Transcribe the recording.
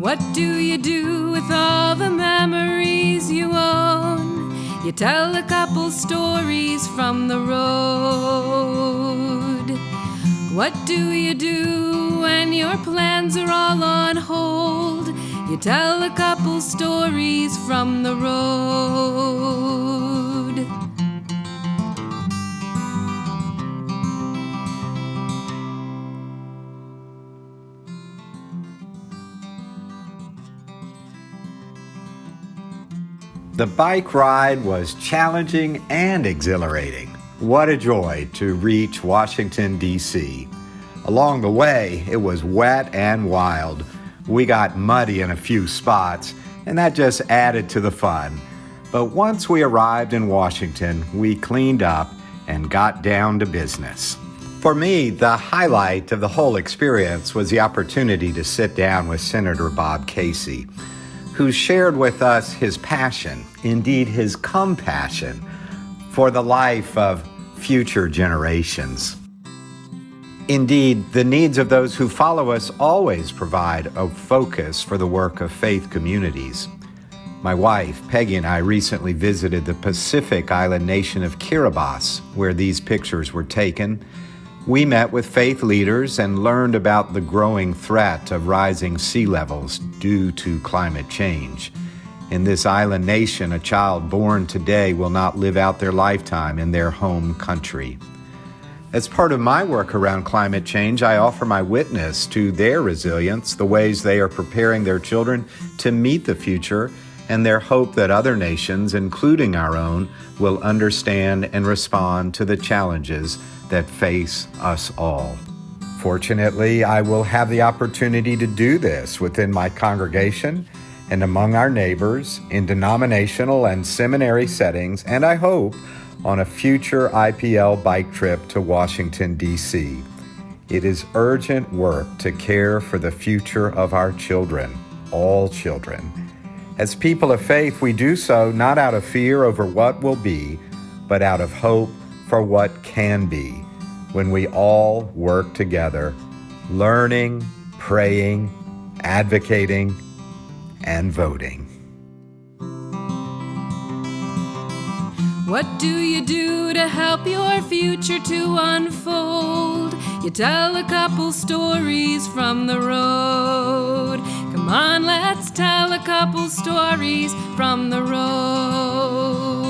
What do you do with all the memories you own? You tell a couple stories from the road. What do you do when your plans are all on hold? You tell a couple stories from the road. The bike ride was challenging and exhilarating. What a joy to reach Washington, D.C. Along the way, it was wet and wild. We got muddy in a few spots, and that just added to the fun. But once we arrived in Washington, we cleaned up and got down to business. For me, the highlight of the whole experience was the opportunity to sit down with Senator Bob Casey, who shared with us his passion, indeed his compassion, for the life of future generations. Indeed, the needs of those who follow us always provide a focus for the work of faith communities. My wife, Peggy, and I recently visited the Pacific island nation of Kiribati, where these pictures were taken. We met with faith leaders and learned about the growing threat of rising sea levels due to climate change. In this island nation, a child born today will not live out their lifetime in their home country. As part of my work around climate change, I offer my witness to their resilience, the ways they are preparing their children to meet the future, and their hope that other nations, including our own, will understand and respond to the challenges that face us all. Fortunately, I will have the opportunity to do this within my congregation and among our neighbors in denominational and seminary settings, and I hope on a future IPL bike trip to Washington, D.C. It is urgent work to care for the future of our children, all children. As people of faith, we do so not out of fear over what will be, but out of hope for what can be, when we all work together, learning, praying, advocating, and voting. What do you do to help your future to unfold? You tell a couple stories from the road. Come on, let's tell a couple stories from the road.